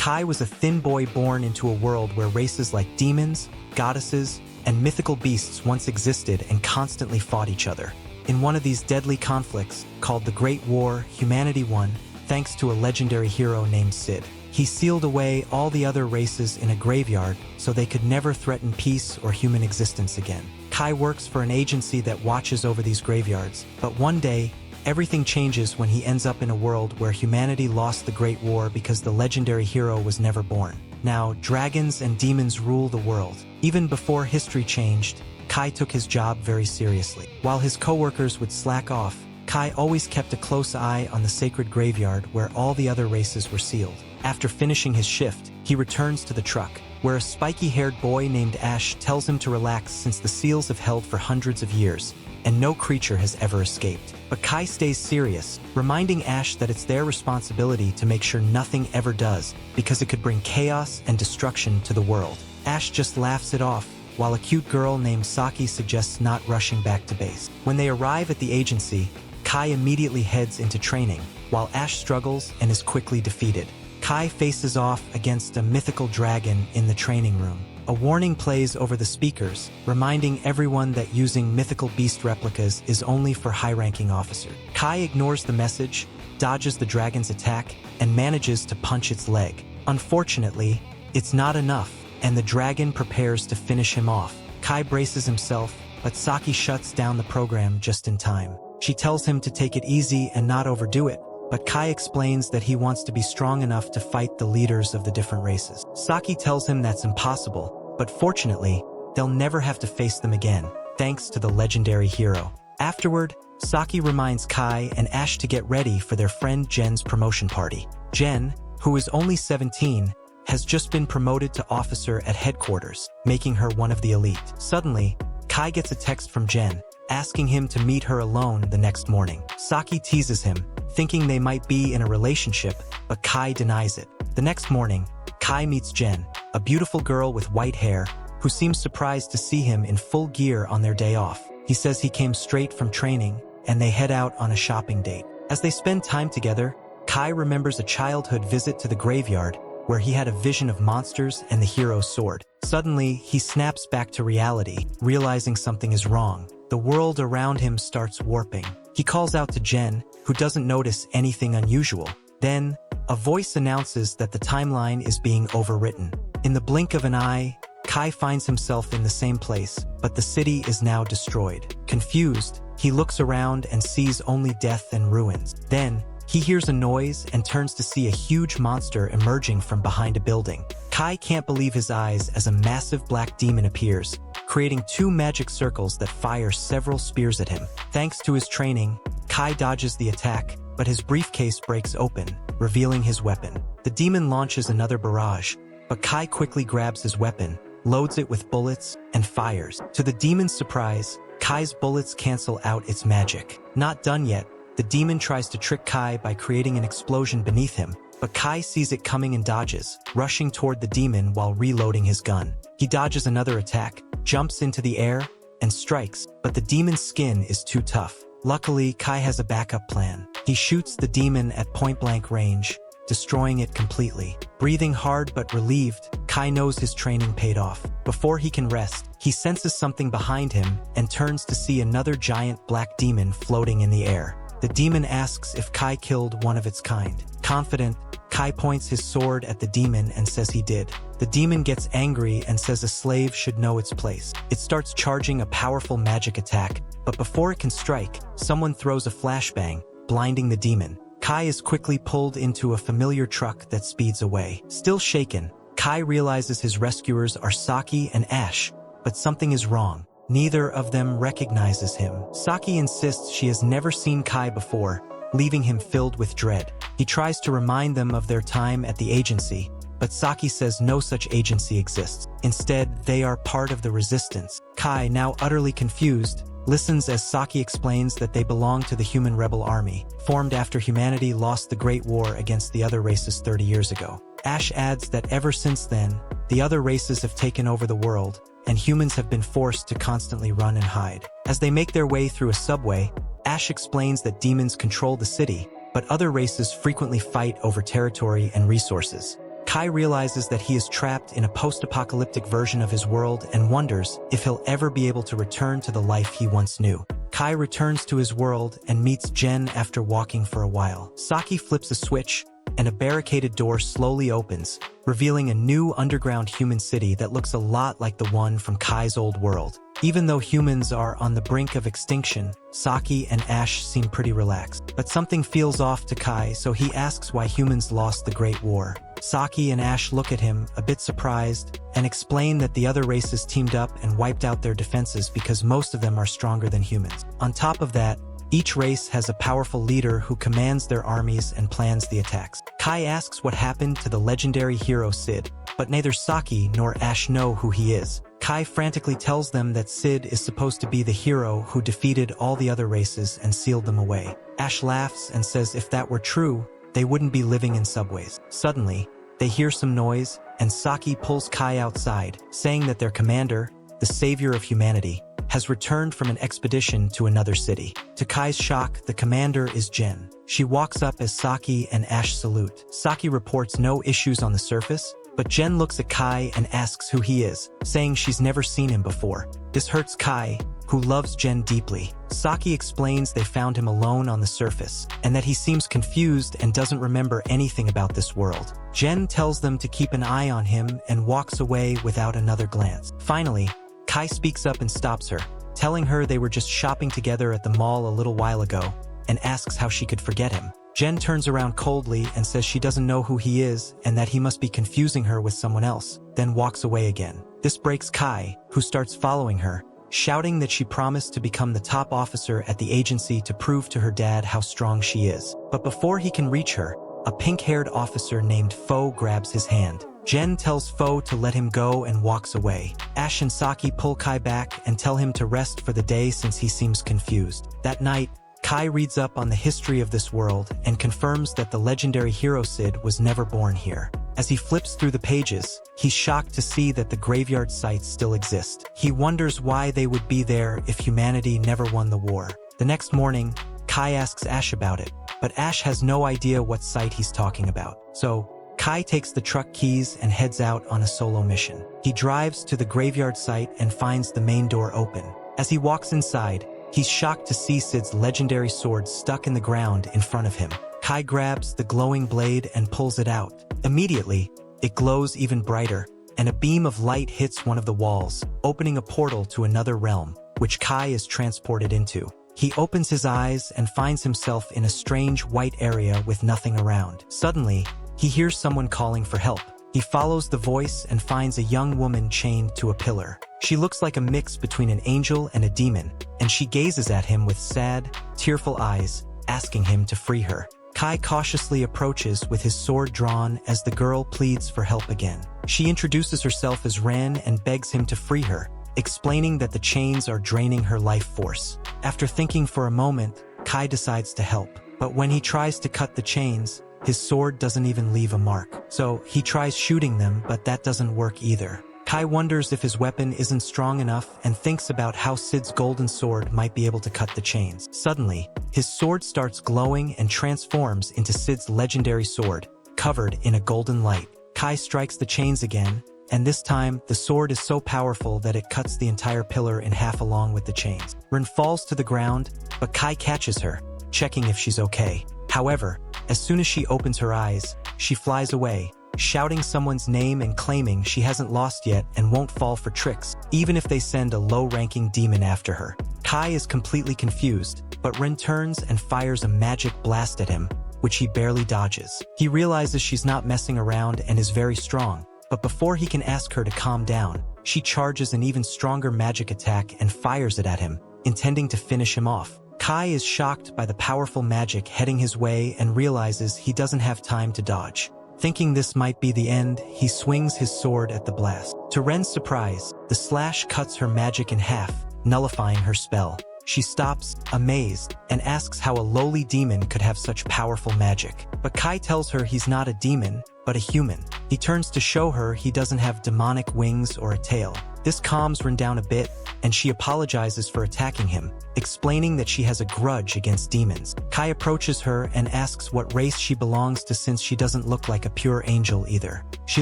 Kai was a thin boy born into a world where races like demons, goddesses, and mythical beasts once existed and constantly fought each other. In one of these deadly conflicts, called the Great War, humanity won, thanks to a legendary hero named Sid. He sealed away all the other races in a graveyard so they could never threaten peace or human existence again. Kai works for an agency that watches over these graveyards, but one day, everything changes when he ends up in a world where humanity lost the Great War because the legendary hero was never born. Now, dragons and demons rule the world. Even before history changed, Kai took his job very seriously. While his co-workers would slack off, Kai always kept a close eye on the sacred graveyard where all the other races were sealed. After finishing his shift, he returns to the truck, where a spiky-haired boy named Ash tells him to relax since the seals have held for hundreds of years, and no creature has ever escaped. But Kai stays serious, reminding Ash that it's their responsibility to make sure nothing ever does, because it could bring chaos and destruction to the world. Ash just laughs it off, while a cute girl named Saki suggests not rushing back to base. When they arrive at the agency, Kai immediately heads into training, while Ash struggles and is quickly defeated. Kai faces off against a mythical dragon in the training room. A warning plays over the speakers, reminding everyone that using mythical beast replicas is only for high-ranking officers. Kai ignores the message, dodges the dragon's attack, and manages to punch its leg. Unfortunately, it's not enough, and the dragon prepares to finish him off. Kai braces himself, but Saki shuts down the program just in time. She tells him to take it easy and not overdo it, but Kai explains that he wants to be strong enough to fight the leaders of the different races. Saki tells him that's impossible, but fortunately, they'll never have to face them again, thanks to the legendary hero. Afterward, Saki reminds Kai and Ash to get ready for their friend Jen's promotion party. Jen, who is only 17, has just been promoted to officer at headquarters, making her one of the elite. Suddenly, Kai gets a text from Jen, asking him to meet her alone the next morning. Saki teases him, thinking they might be in a relationship, but Kai denies it. The next morning, Kai meets Jen, a beautiful girl with white hair, who seems surprised to see him in full gear on their day off. He says he came straight from training, and they head out on a shopping date. As they spend time together, Kai remembers a childhood visit to the graveyard, where he had a vision of monsters and the hero's sword. Suddenly, he snaps back to reality, realizing something is wrong. The world around him starts warping. He calls out to Jen, who doesn't notice anything unusual. Then, a voice announces that the timeline is being overwritten. In the blink of an eye, Kai finds himself in the same place, but the city is now destroyed. Confused, he looks around and sees only death and ruins. Then, he hears a noise and turns to see a huge monster emerging from behind a building. Kai can't believe his eyes as a massive black demon appears, creating two magic circles that fire several spears at him. Thanks to his training, Kai dodges the attack, but his briefcase breaks open, revealing his weapon. The demon launches another barrage, but Kai quickly grabs his weapon, loads it with bullets, and fires. To the demon's surprise, Kai's bullets cancel out its magic. Not done yet, the demon tries to trick Kai by creating an explosion beneath him, but Kai sees it coming and dodges, rushing toward the demon while reloading his gun. He dodges another attack, jumps into the air, and strikes, but the demon's skin is too tough. Luckily, Kai has a backup plan. He shoots the demon at point-blank range, destroying it completely. Breathing hard but relieved, Kai knows his training paid off. Before he can rest, he senses something behind him and turns to see another giant black demon floating in the air. The demon asks if Kai killed one of its kind. Confident, Kai points his sword at the demon and says he did. The demon gets angry and says a slave should know its place. It starts charging a powerful magic attack, but before it can strike, someone throws a flashbang, blinding the demon. Kai is quickly pulled into a familiar truck that speeds away. Still shaken, Kai realizes his rescuers are Saki and Ash, but something is wrong. Neither of them recognizes him. Saki insists she has never seen Kai before, leaving him filled with dread. He tries to remind them of their time at the agency, but Saki says no such agency exists. Instead, they are part of the resistance. Kai, now utterly confused, listens as Saki explains that they belong to the human rebel army, formed after humanity lost the Great War against the other races 30 years ago. Ash adds that ever since then, the other races have taken over the world, and humans have been forced to constantly run and hide. As they make their way through a subway, Ash explains that demons control the city, but other races frequently fight over territory and resources. Kai realizes that he is trapped in a post-apocalyptic version of his world and wonders if he'll ever be able to return to the life he once knew. Kai returns to his world and meets Jen after walking for a while. Saki flips a switch, and a barricaded door slowly opens, revealing a new underground human city that looks a lot like the one from Kai's old world. Even though humans are on the brink of extinction, Saki and Ash seem pretty relaxed. But something feels off to Kai, so he asks why humans lost the Great War. Saki and Ash look at him, a bit surprised, and explain that the other races teamed up and wiped out their defenses because most of them are stronger than humans. On top of that, each race has a powerful leader who commands their armies and plans the attacks. Kai asks what happened to the legendary hero Sid, but neither Saki nor Ash know who he is. Kai frantically tells them that Sid is supposed to be the hero who defeated all the other races and sealed them away. Ash laughs and says if that were true, they wouldn't be living in subways. Suddenly, they hear some noise, and Saki pulls Kai outside, saying that their commander, the savior of humanity, has returned from an expedition to another city. To Kai's shock, the commander is Jen. She walks up as Saki and Ash salute. Saki reports no issues on the surface, but Jen looks at Kai and asks who he is, saying she's never seen him before. This hurts Kai, who loves Jen deeply. Saki explains they found him alone on the surface, and that he seems confused and doesn't remember anything about this world. Jen tells them to keep an eye on him and walks away without another glance. Finally, Kai speaks up and stops her, telling her they were just shopping together at the mall a little while ago, and asks how she could forget him. Jen turns around coldly and says she doesn't know who he is and that he must be confusing her with someone else, then walks away again. This breaks Kai, who starts following her, shouting that she promised to become the top officer at the agency to prove to her dad how strong she is. But before he can reach her, a pink-haired officer named Fo grabs his hand. Jen tells Fo to let him go and walks away. Ash and Saki pull Kai back and tell him to rest for the day since he seems confused. That night, Kai reads up on the history of this world and confirms that the legendary hero Sid was never born here. As he flips through the pages, he's shocked to see that the graveyard sites still exist. He wonders why they would be there if humanity never won the war. The next morning, Kai asks Ash about it, but Ash has no idea what site he's talking about. So, Kai takes the truck keys and heads out on a solo mission. He drives to the graveyard site and finds the main door open. As he walks inside, he's shocked to see Sid's legendary sword stuck in the ground in front of him. Kai grabs the glowing blade and pulls it out. Immediately, it glows even brighter, and a beam of light hits one of the walls, opening a portal to another realm, which Kai is transported into. He opens his eyes and finds himself in a strange white area with nothing around. Suddenly, he hears someone calling for help. He follows the voice and finds a young woman chained to a pillar. She looks like a mix between an angel and a demon, and she gazes at him with sad, tearful eyes, asking him to free her. Kai cautiously approaches with his sword drawn as the girl pleads for help again. She introduces herself as Ren and begs him to free her, explaining that the chains are draining her life force. After thinking for a moment, Kai decides to help. But when he tries to cut the chains, his sword doesn't even leave a mark. So he tries shooting them, but that doesn't work either. Kai wonders if his weapon isn't strong enough and thinks about how Sid's golden sword might be able to cut the chains. Suddenly, his sword starts glowing and transforms into Sid's legendary sword, covered in a golden light. Kai strikes the chains again, and this time, the sword is so powerful that it cuts the entire pillar in half along with the chains. Ren falls to the ground, but Kai catches her, checking if she's okay. However, as soon as she opens her eyes, she flies away, shouting someone's name and claiming she hasn't lost yet and won't fall for tricks, even if they send a low-ranking demon after her. Kai is completely confused, but Ren turns and fires a magic blast at him, which he barely dodges. He realizes she's not messing around and is very strong, but before he can ask her to calm down, she charges an even stronger magic attack and fires it at him, intending to finish him off. Kai is shocked by the powerful magic heading his way and realizes he doesn't have time to dodge. Thinking this might be the end, he swings his sword at the blast. To Ren's surprise, the slash cuts her magic in half, nullifying her spell. She stops, amazed, and asks how a lowly demon could have such powerful magic. But Kai tells her he's not a demon, but a human. He turns to show her he doesn't have demonic wings or a tail. This calms Rin down a bit, and she apologizes for attacking him, explaining that she has a grudge against demons. Kai approaches her and asks what race she belongs to since she doesn't look like a pure angel either. She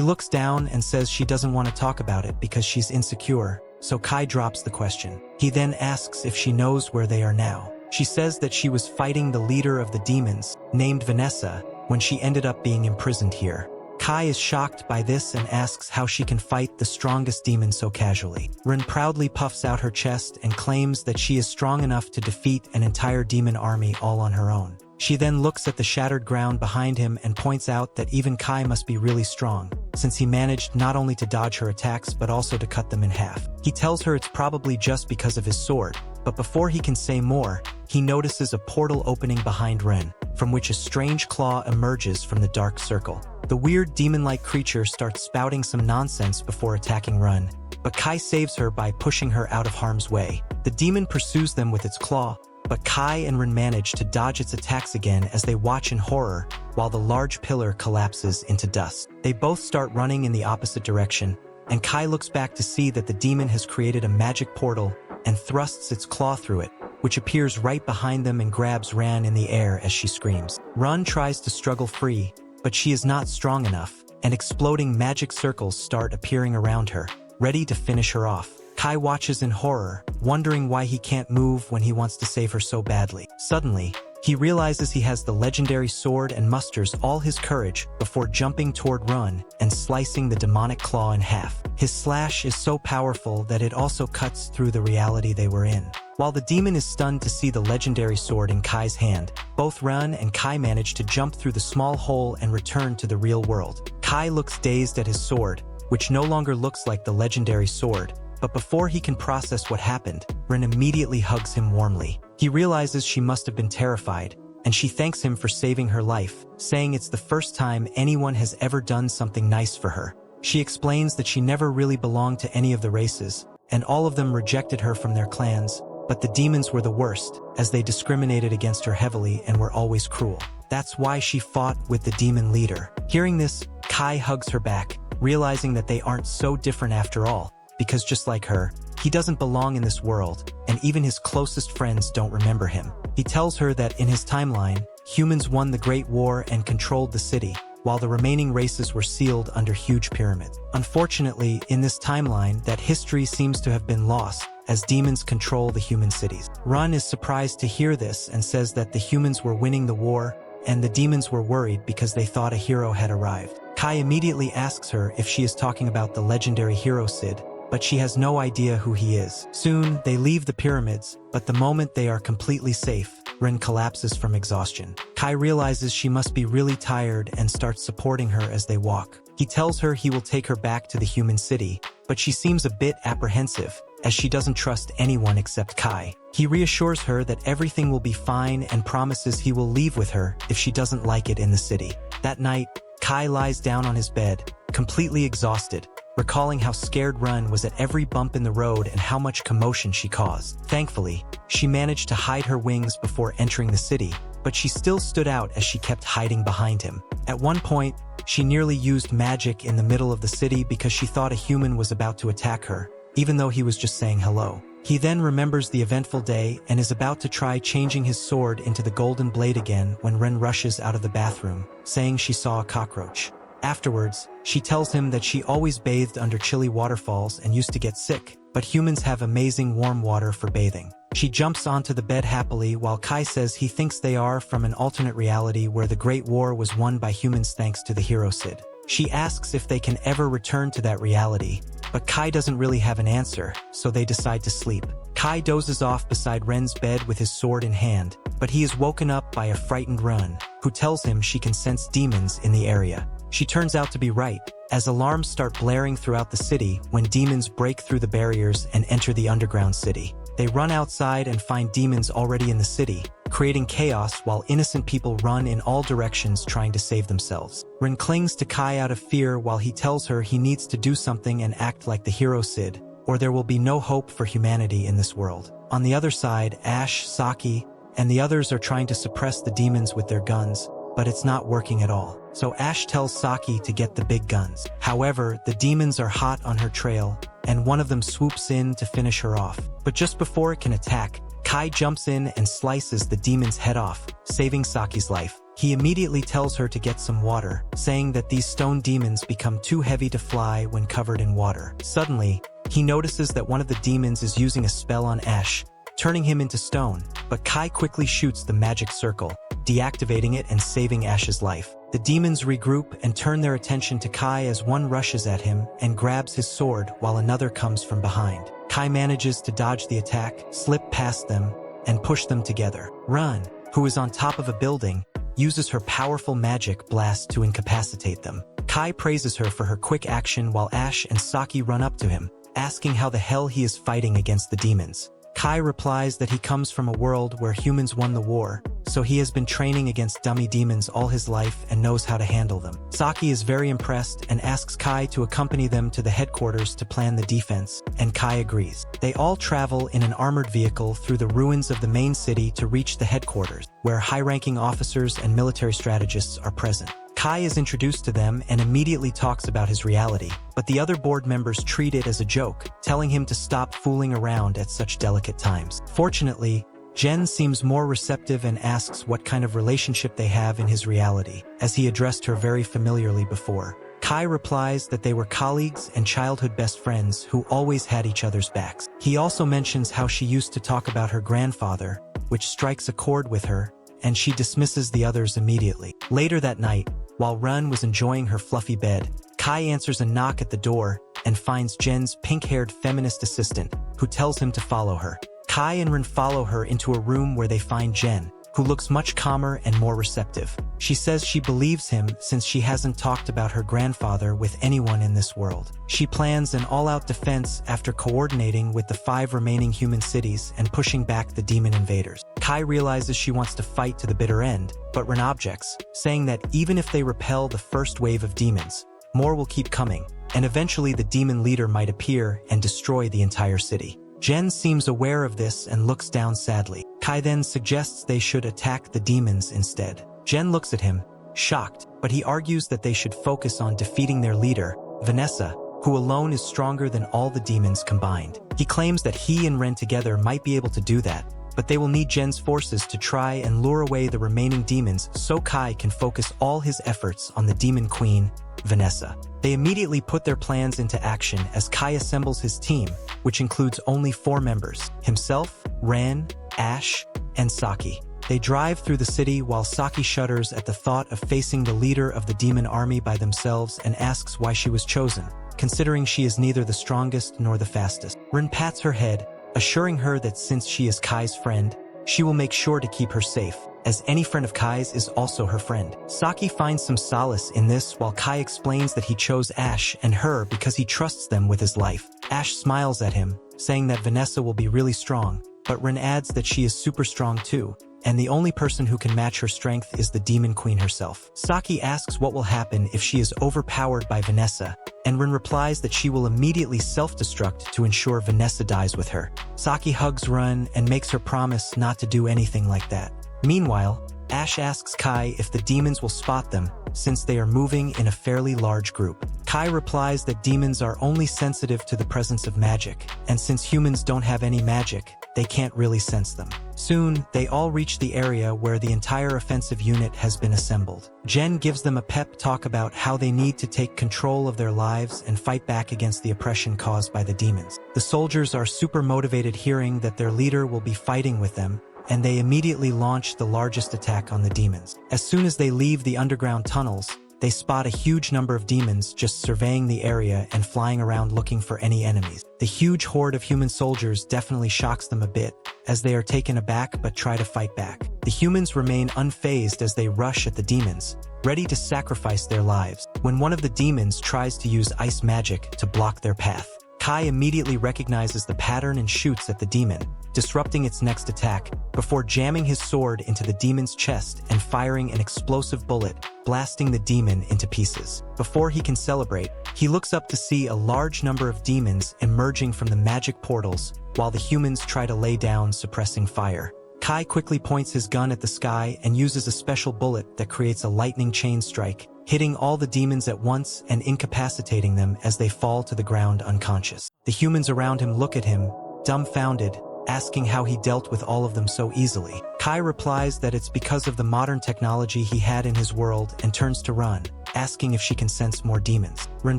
looks down and says she doesn't want to talk about it because she's insecure, so Kai drops the question. He then asks if she knows where they are now. She says that she was fighting the leader of the demons, named Vanessa, when she ended up being imprisoned here. Kai is shocked by this and asks how she can fight the strongest demon so casually. Rin proudly puffs out her chest and claims that she is strong enough to defeat an entire demon army all on her own. She then looks at the shattered ground behind him and points out that even Kai must be really strong, since he managed not only to dodge her attacks but also to cut them in half. He tells her it's probably just because of his sword, but before he can say more, he notices a portal opening behind Rin, from which a strange claw emerges from the dark circle. The weird demon-like creature starts spouting some nonsense before attacking Rin, but Kai saves her by pushing her out of harm's way. The demon pursues them with its claw, but Kai and Rin manage to dodge its attacks again as they watch in horror while the large pillar collapses into dust. They both start running in the opposite direction, and Kai looks back to see that the demon has created a magic portal and thrusts its claw through it, which appears right behind them and grabs Ran in the air as she screams. Ran tries to struggle free, but she is not strong enough, and exploding magic circles start appearing around her, ready to finish her off. Kai watches in horror, wondering why he can't move when he wants to save her so badly. Suddenly, he realizes he has the legendary sword and musters all his courage before jumping toward Ran and slicing the demonic claw in half. His slash is so powerful that it also cuts through the reality they were in. While the demon is stunned to see the legendary sword in Kai's hand, both Ran and Kai manage to jump through the small hole and return to the real world. Kai looks dazed at his sword, which no longer looks like the legendary sword, but before he can process what happened, Rin immediately hugs him warmly. He realizes she must have been terrified, and she thanks him for saving her life, saying it's the first time anyone has ever done something nice for her. She explains that she never really belonged to any of the races, and all of them rejected her from their clans, but the demons were the worst, as they discriminated against her heavily and were always cruel. That's why she fought with the demon leader. Hearing this, Kai hugs her back, realizing that they aren't so different after all, because just like her, he doesn't belong in this world, and even his closest friends don't remember him. He tells her that in his timeline, humans won the Great War and controlled the city, while the remaining races were sealed under huge pyramids. Unfortunately, in this timeline, that history seems to have been lost, as demons control the human cities. Ran is surprised to hear this and says that the humans were winning the war, and the demons were worried because they thought a hero had arrived. Kai immediately asks her if she is talking about the legendary hero Sid, but she has no idea who he is. Soon, they leave the pyramids, but the moment they are completely safe, Rin collapses from exhaustion. Kai realizes she must be really tired and starts supporting her as they walk. He tells her he will take her back to the human city, but she seems a bit apprehensive, as she doesn't trust anyone except Kai. He reassures her that everything will be fine and promises he will leave with her if she doesn't like it in the city. That night, Kai lies down on his bed, completely exhausted, recalling how scared Ran was at every bump in the road and how much commotion she caused. Thankfully, she managed to hide her wings before entering the city, but she still stood out as she kept hiding behind him. At one point, she nearly used magic in the middle of the city because she thought a human was about to attack her, even though he was just saying hello. He then remembers the eventful day and is about to try changing his sword into the golden blade again when Ren rushes out of the bathroom, saying she saw a cockroach. Afterwards, she tells him that she always bathed under chilly waterfalls and used to get sick, but humans have amazing warm water for bathing. She jumps onto the bed happily while Kai says he thinks they are from an alternate reality where the Great War was won by humans thanks to the hero Sid. She asks if they can ever return to that reality, but Kai doesn't really have an answer, so they decide to sleep. Kai dozes off beside Ren's bed with his sword in hand, but he is woken up by a frightened Ren, who tells him she can sense demons in the area. She turns out to be right, as alarms start blaring throughout the city when demons break through the barriers and enter the underground city. They run outside and find demons already in the city, creating chaos while innocent people run in all directions trying to save themselves. Ren clings to Kai out of fear while he tells her he needs to do something and act like the hero Sid, or there will be no hope for humanity in this world. On the other side, Ash, Saki, and the others are trying to suppress the demons with their guns, but it's not working at all. So Ash tells Saki to get the big guns. However, the demons are hot on her trail, and one of them swoops in to finish her off. But just before it can attack, Kai jumps in and slices the demon's head off, saving Saki's life. He immediately tells her to get some water, saying that these stone demons become too heavy to fly when covered in water. Suddenly, he notices that one of the demons is using a spell on Ash, turning him into stone, but Kai quickly shoots the magic circle, deactivating it and saving Ash's life. The demons regroup and turn their attention to Kai as one rushes at him and grabs his sword while another comes from behind. Kai manages to dodge the attack, slip past them, and push them together. Run, who is on top of a building, uses her powerful magic blast to incapacitate them. Kai praises her for her quick action while Ash and Saki run up to him, asking how the hell he is fighting against the demons. Kai replies that he comes from a world where humans won the war, so he has been training against dummy demons all his life and knows how to handle them. Saki is very impressed and asks Kai to accompany them to the headquarters to plan the defense, and Kai agrees. They all travel in an armored vehicle through the ruins of the main city to reach the headquarters, where high-ranking officers and military strategists are present. Kai is introduced to them and immediately talks about his reality, but the other board members treat it as a joke, telling him to stop fooling around at such delicate times. Fortunately, Jen seems more receptive and asks what kind of relationship they have in his reality, as he addressed her very familiarly before. Kai replies that they were colleagues and childhood best friends who always had each other's backs. He also mentions how she used to talk about her grandfather, which strikes a chord with her, and she dismisses the others immediately. Later that night, while Run was enjoying her fluffy bed, Kai answers a knock at the door and finds Jen's pink-haired feminist assistant, who tells him to follow her. Kai and Rin follow her into a room where they find Jen, who looks much calmer and more receptive. She says she believes him since she hasn't talked about her grandfather with anyone in this world. She plans an all-out defense after coordinating with the 5 remaining human cities and pushing back the demon invaders. Kai realizes she wants to fight to the bitter end, but Rin objects, saying that even if they repel the first wave of demons, more will keep coming, and eventually the demon leader might appear and destroy the entire city. Jen seems aware of this and looks down sadly. Kai then suggests they should attack the demons instead. Jen looks at him, shocked, but he argues that they should focus on defeating their leader, Vanessa, who alone is stronger than all the demons combined. He claims that he and Ren together might be able to do that, but they will need Jen's forces to try and lure away the remaining demons so Kai can focus all his efforts on the demon queen, Vanessa. They immediately put their plans into action as Kai assembles his team, which includes only 4 members: himself, Ren, Ash, and Saki. They drive through the city while Saki shudders at the thought of facing the leader of the demon army by themselves and asks why she was chosen, considering she is neither the strongest nor the fastest. Ren pats her head, assuring her that since she is Kai's friend, she will make sure to keep her safe, as any friend of Kai's is also her friend. Saki finds some solace in this while Kai explains that he chose Ash and her because he trusts them with his life. Ash smiles at him, saying that Vanessa will be really strong, but Ren adds that she is super strong too, and the only person who can match her strength is the demon queen herself. Saki asks what will happen if she is overpowered by Vanessa, and Ren replies that she will immediately self-destruct to ensure Vanessa dies with her. Saki hugs Ren and makes her promise not to do anything like that. Meanwhile, Ash asks Kai if the demons will spot them, since they are moving in a fairly large group. Kai replies that demons are only sensitive to the presence of magic, and since humans don't have any magic, they can't really sense them. Soon, they all reach the area where the entire offensive unit has been assembled. Jen gives them a pep talk about how they need to take control of their lives and fight back against the oppression caused by the demons. The soldiers are super motivated hearing that their leader will be fighting with them, and they immediately launch the largest attack on the demons. As soon as they leave the underground tunnels, they spot a huge number of demons just surveying the area and flying around looking for any enemies. The huge horde of human soldiers definitely shocks them a bit, as they are taken aback but try to fight back. The humans remain unfazed as they rush at the demons, ready to sacrifice their lives, when one of the demons tries to use ice magic to block their path. Kai immediately recognizes the pattern and shoots at the demon, disrupting its next attack, before jamming his sword into the demon's chest and firing an explosive bullet, blasting the demon into pieces. Before he can celebrate, he looks up to see a large number of demons emerging from the magic portals, while the humans try to lay down suppressing fire. Kai quickly points his gun at the sky and uses a special bullet that creates a lightning chain strike, hitting all the demons at once and incapacitating them as they fall to the ground unconscious. The humans around him look at him, dumbfounded, asking how he dealt with all of them so easily. Kai replies that it's because of the modern technology he had in his world and turns to Run, asking if she can sense more demons. Run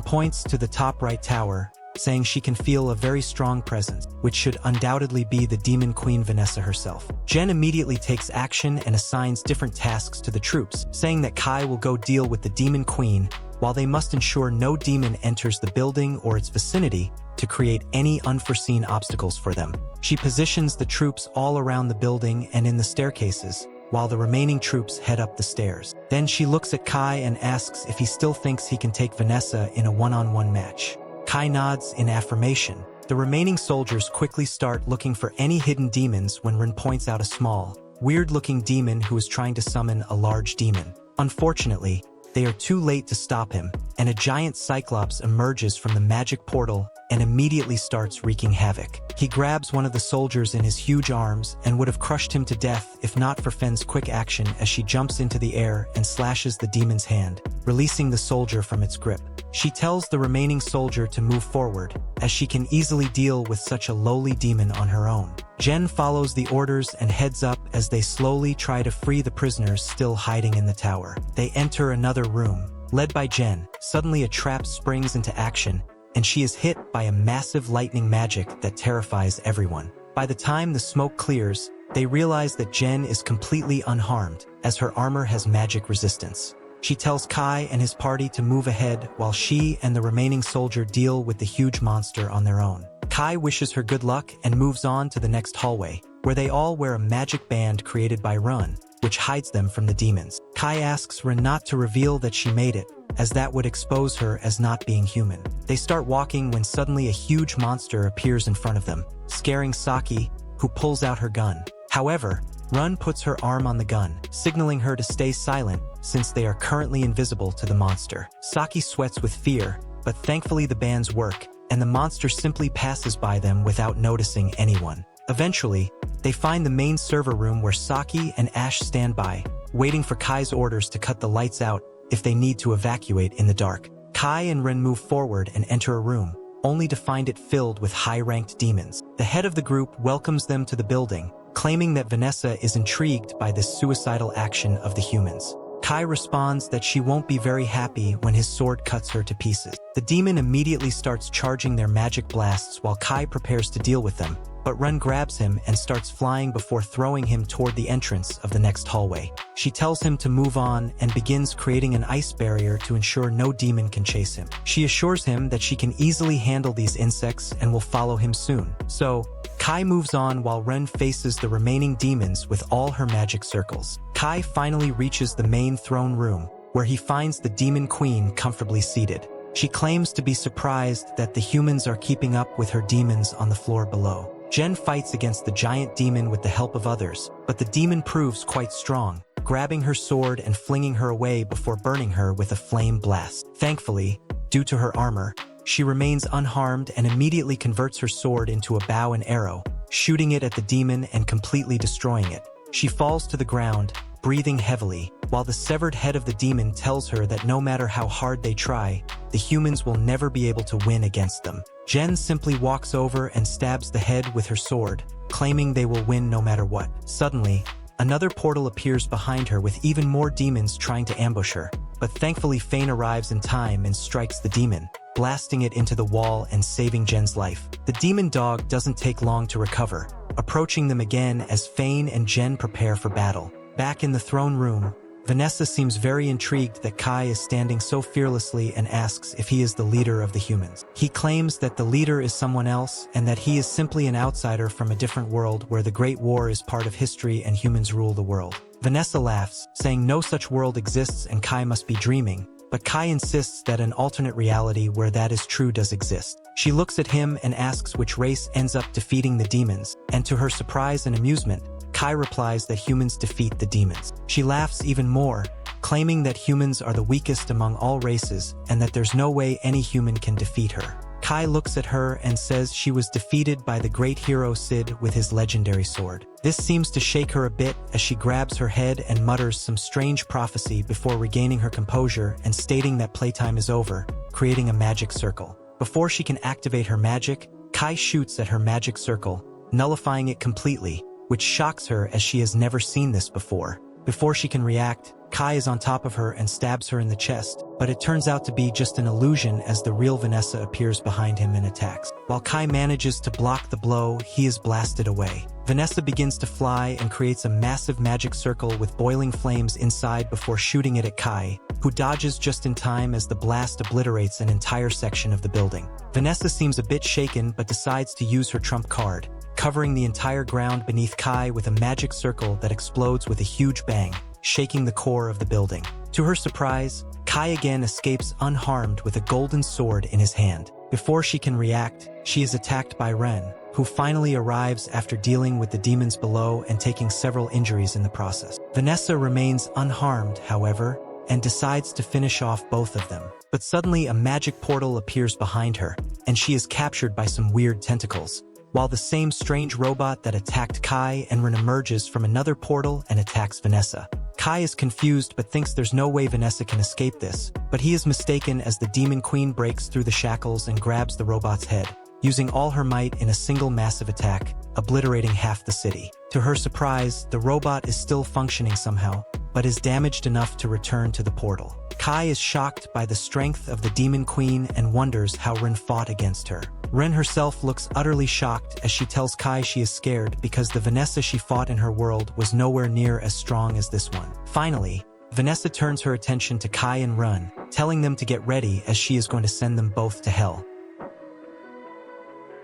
points to the top right tower, saying she can feel a very strong presence, which should undoubtedly be the demon queen Vanessa herself. Jen immediately takes action and assigns different tasks to the troops, saying that Kai will go deal with the demon queen, while they must ensure no demon enters the building or its vicinity to create any unforeseen obstacles for them. She positions the troops all around the building and in the staircases, while the remaining troops head up the stairs. Then she looks at Kai and asks if he still thinks he can take Vanessa in a one-on-one match. Kai nods in affirmation. The remaining soldiers quickly start looking for any hidden demons when Rin points out a small, weird-looking demon who is trying to summon a large demon. Unfortunately, they are too late to stop him, and a giant cyclops emerges from the magic portal and immediately starts wreaking havoc. He grabs one of the soldiers in his huge arms and would have crushed him to death if not for Fen's quick action as she jumps into the air and slashes the demon's hand, releasing the soldier from its grip. She tells the remaining soldier to move forward, as she can easily deal with such a lowly demon on her own. Jen follows the orders and heads up as they slowly try to free the prisoners still hiding in the tower. They enter another room. Led by Jen, suddenly a trap springs into action, and she is hit by a massive lightning magic that terrifies everyone. By the time the smoke clears, they realize that Jen is completely unharmed, as her armor has magic resistance. She tells Kai and his party to move ahead while she and the remaining soldier deal with the huge monster on their own. Kai wishes her good luck and moves on to the next hallway, where they all wear a magic band created by Run, which hides them from the demons. Kai asks Rin not to reveal that she made it, as that would expose her as not being human. They start walking when suddenly a huge monster appears in front of them, scaring Saki, who pulls out her gun. However, Run puts her arm on the gun, signaling her to stay silent since they are currently invisible to the monster. Saki sweats with fear, but thankfully the bands work, and the monster simply passes by them without noticing anyone. Eventually, they find the main server room where Saki and Ash stand by, waiting for Kai's orders to cut the lights out if they need to evacuate in the dark. Kai and Rin move forward and enter a room, only to find it filled with high-ranked demons. The head of the group welcomes them to the building, claiming that Vanessa is intrigued by this suicidal action of the humans. Kai responds that she won't be very happy when his sword cuts her to pieces. The demon immediately starts charging their magic blasts while Kai prepares to deal with them, but Ren grabs him and starts flying before throwing him toward the entrance of the next hallway. She tells him to move on and begins creating an ice barrier to ensure no demon can chase him. She assures him that she can easily handle these insects and will follow him soon. So, Kai moves on while Ren faces the remaining demons with all her magic circles. Kai finally reaches the main throne room, where he finds the demon queen comfortably seated. She claims to be surprised that the humans are keeping up with her demons on the floor below. Jen fights against the giant demon with the help of others, but the demon proves quite strong, grabbing her sword and flinging her away before burning her with a flame blast. Thankfully, due to her armor, she remains unharmed and immediately converts her sword into a bow and arrow, shooting it at the demon and completely destroying it. She falls to the ground, breathing heavily, while the severed head of the demon tells her that no matter how hard they try, the humans will never be able to win against them. Jen simply walks over and stabs the head with her sword, claiming they will win no matter what. Suddenly, another portal appears behind her with even more demons trying to ambush her, but thankfully Feigned arrives in time and strikes the demon, blasting it into the wall and saving Jen's life. The demon dog doesn't take long to recover, approaching them again as Feigned and Jen prepare for battle. Back in the throne room, Vanessa seems very intrigued that Kai is standing so fearlessly and asks if he is the leader of the humans. He claims that the leader is someone else and that he is simply an outsider from a different world where the Great War is part of history and humans rule the world. Vanessa laughs, saying no such world exists and Kai must be dreaming, but Kai insists that an alternate reality where that is true does exist. She looks at him and asks which race ends up defeating the demons, and to her surprise and amusement, Kai replies that humans defeat the demons. She laughs even more, claiming that humans are the weakest among all races and that there's no way any human can defeat her. Kai looks at her and says she was defeated by the great hero Sid with his legendary sword. This seems to shake her a bit as she grabs her head and mutters some strange prophecy before regaining her composure and stating that playtime is over, creating a magic circle. Before she can activate her magic, Kai shoots at her magic circle, nullifying it completely, which shocks her as she has never seen this before. Before she can react, Kai is on top of her and stabs her in the chest, but it turns out to be just an illusion as the real Vanessa appears behind him and attacks. While Kai manages to block the blow, he is blasted away. Vanessa begins to fly and creates a massive magic circle with boiling flames inside before shooting it at Kai, who dodges just in time as the blast obliterates an entire section of the building. Vanessa seems a bit shaken but decides to use her trump card, covering the entire ground beneath Kai with a magic circle that explodes with a huge bang, shaking the core of the building. To her surprise, Kai again escapes unharmed with a golden sword in his hand. Before she can react, she is attacked by Ren, who finally arrives after dealing with the demons below and taking several injuries in the process. Vanessa remains unharmed, however, and decides to finish off both of them. But suddenly a magic portal appears behind her, and she is captured by some weird tentacles, while the same strange robot that attacked Kai and Ren emerges from another portal and attacks Vanessa. Kai is confused but thinks there's no way Vanessa can escape this, but he is mistaken as the Demon Queen breaks through the shackles and grabs the robot's head, using all her might in a single massive attack, obliterating half the city. To her surprise, the robot is still functioning somehow, but is damaged enough to return to the portal. Kai is shocked by the strength of the Demon Queen and wonders how Ren fought against her. Ren herself looks utterly shocked as she tells Kai she is scared because the Vanessa she fought in her world was nowhere near as strong as this one. Finally, Vanessa turns her attention to Kai and Ren, telling them to get ready as she is going to send them both to hell.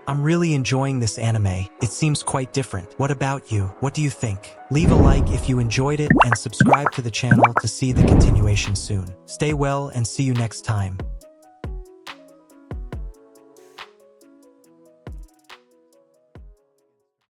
I'm really enjoying this anime. It seems quite different. What about you? What do you think? Leave a like if you enjoyed it and subscribe to the channel to see the continuation soon. Stay well and see you next time.